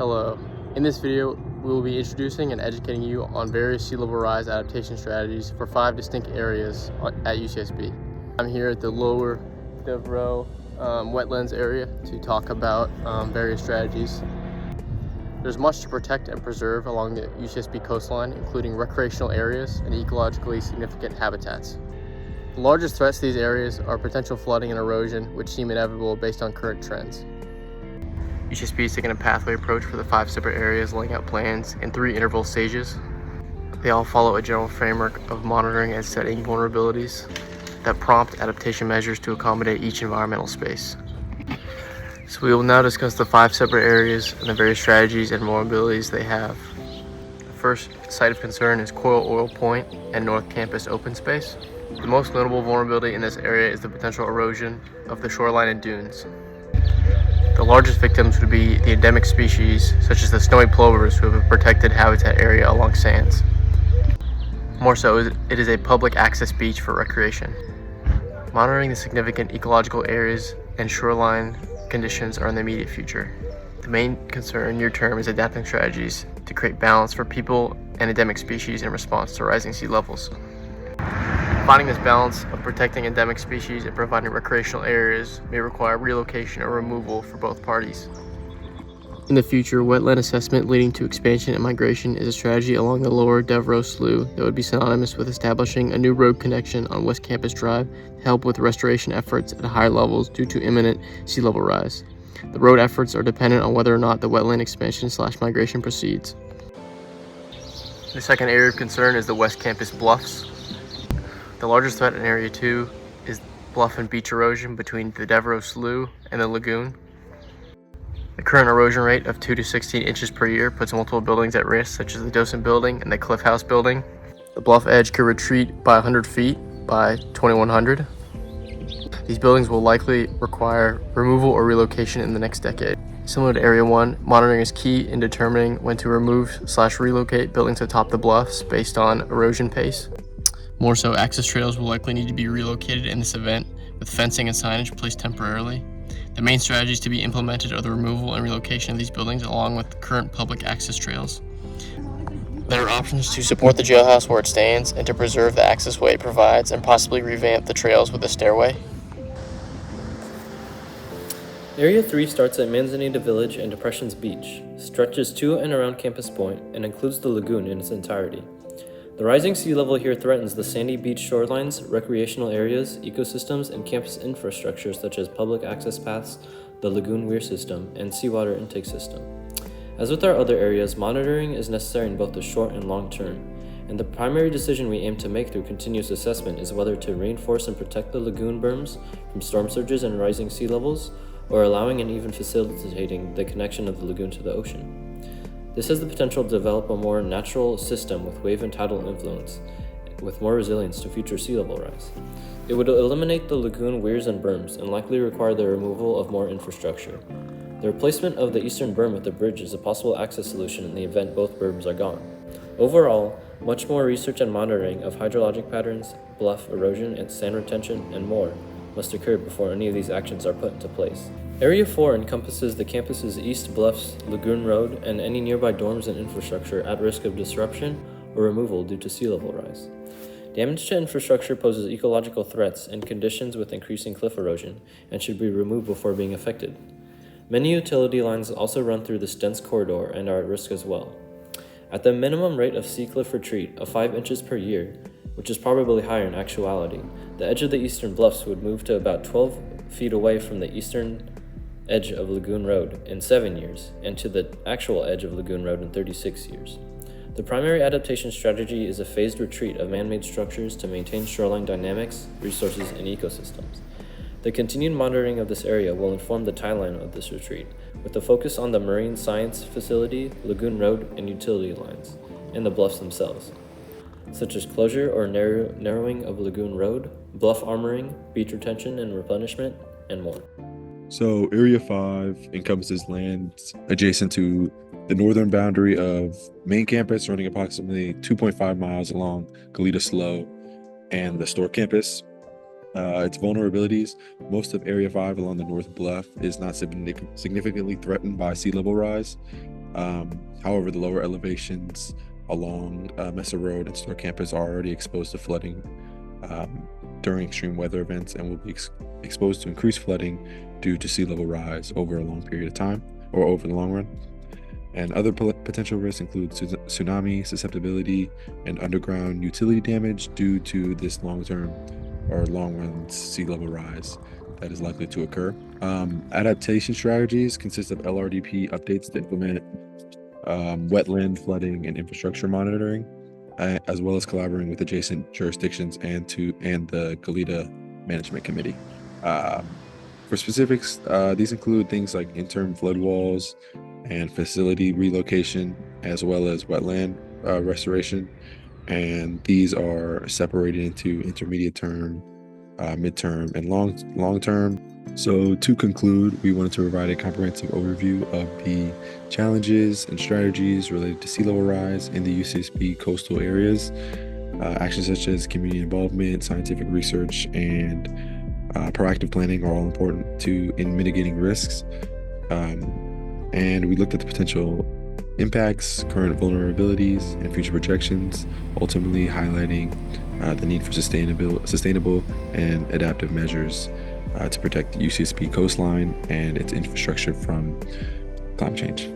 Hello. In this video, we will be introducing and educating you on various sea level rise adaptation strategies for 5 distinct areas at UCSB. I'm here at the lower Devereaux wetlands area to talk about various strategies. There's much to protect and preserve along the UCSB coastline, including recreational areas and ecologically significant habitats. The largest threats to these areas are potential flooding and erosion, which seem inevitable based on current trends. UCSB is taking a pathway approach for the 5 separate areas, laying out plans in 3 interval stages. They all follow a general framework of monitoring and setting vulnerabilities that prompt adaptation measures to accommodate each environmental space. So we will now discuss the 5 separate areas and the various strategies and vulnerabilities they have. The first site of concern is Coral Oil Point and North Campus open space. The most notable vulnerability in this area is the potential erosion of the shoreline and dunes. The largest victims would be the endemic species, such as the snowy plovers, who have a protected habitat area along sands. More so, it is a public access beach for recreation. Monitoring the significant ecological areas and shoreline conditions are in the immediate future. The main concern near term is adapting strategies to create balance for people and endemic species in response to rising sea levels. Finding this balance of protecting endemic species and providing recreational areas may require relocation or removal for both parties. In the future, wetland assessment leading to expansion and migration is a strategy along the lower Devereaux Slough that would be synonymous with establishing a new road connection on West Campus Drive to help with restoration efforts at higher levels due to imminent sea level rise. The road efforts are dependent on whether or not the wetland expansion/migration proceeds. The second area of concern is the West Campus bluffs. The largest threat in Area 2 is bluff and beach erosion between the Devereaux Slough and the lagoon. The current erosion rate of 2 to 16 inches per year puts multiple buildings at risk, such as the Docent Building and the Cliff House Building. The bluff edge could retreat by 100 feet by 2100. These buildings will likely require removal or relocation in the next decade. Similar to Area 1, monitoring is key in determining when to remove/relocate buildings atop the bluffs based on erosion pace. More so, access trails will likely need to be relocated in this event, with fencing and signage placed temporarily. The main strategies to be implemented are the removal and relocation of these buildings along with current public access trails. There are options to support the jailhouse where it stands and to preserve the access way it provides and possibly revamp the trails with a stairway. Area 3 starts at Manzanita Village and Depressions Beach, stretches to and around Campus Point, and includes the lagoon in its entirety. The rising sea level here threatens the sandy beach shorelines, recreational areas, ecosystems, and campus infrastructure such as public access paths, the lagoon weir system, and seawater intake system. As with our other areas, monitoring is necessary in both the short and long term, and the primary decision we aim to make through continuous assessment is whether to reinforce and protect the lagoon berms from storm surges and rising sea levels, or allowing and even facilitating the connection of the lagoon to the ocean. This has the potential to develop a more natural system with wave and tidal influence, with more resilience to future sea level rise. It would eliminate the lagoon weirs and berms and likely require the removal of more infrastructure. The replacement of the eastern berm with a bridge is a possible access solution in the event both berms are gone. Overall, much more research and monitoring of hydrologic patterns, bluff erosion, and sand retention, and more must occur before any of these actions are put into place. Area 4 encompasses the campus's east bluffs, Lagoon Road, and any nearby dorms and infrastructure at risk of disruption or removal due to sea level rise. Damage to infrastructure poses ecological threats and conditions with increasing cliff erosion and should be removed before being affected. Many utility lines also run through this dense corridor and are at risk as well. At the minimum rate of sea cliff retreat of 5 inches per year, which is probably higher in actuality, the edge of the eastern bluffs would move to about 12 feet away from the eastern edge of Lagoon Road in 7 years, and to the actual edge of Lagoon Road in 36 years. The primary adaptation strategy is a phased retreat of man-made structures to maintain shoreline dynamics, resources, and ecosystems. The continued monitoring of this area will inform the timeline of this retreat, with a focus on the Marine Science Facility, Lagoon Road, and utility lines, and the bluffs themselves, such as closure or narrowing of Lagoon Road, bluff armoring, beach retention and replenishment, and more. So Area 5 encompasses lands adjacent to the northern boundary of main campus, running approximately 2.5 miles along Goleta Slough, and the Store campus. Its vulnerabilities: most of Area 5 along the North Bluff is not significantly threatened by sea level rise. However, the lower elevations along Mesa Road and Store Campus are already exposed to flooding during extreme weather events and will be exposed to increased flooding due to sea level rise over a long period of time or over the long run. And other potential risks include tsunami susceptibility and underground utility damage due to this long-term or long-run sea level rise that is likely to occur. Adaptation strategies consist of LRDP updates to implement wetland flooding and infrastructure monitoring, as well as collaborating with adjacent jurisdictions and the Goleta Management Committee. For specifics, these include things like interim flood walls and facility relocation, as well as wetland restoration. And these are separated into intermediate term, midterm, and long term. So to conclude, we wanted to provide a comprehensive overview of the challenges and strategies related to sea level rise in the UCSB coastal areas. Actions such as community involvement, scientific research, and proactive planning are all important in mitigating risks. And we looked at the potential impacts, current vulnerabilities, and future projections, ultimately highlighting the need for sustainable and adaptive measures to protect the UCSB coastline and its infrastructure from climate change.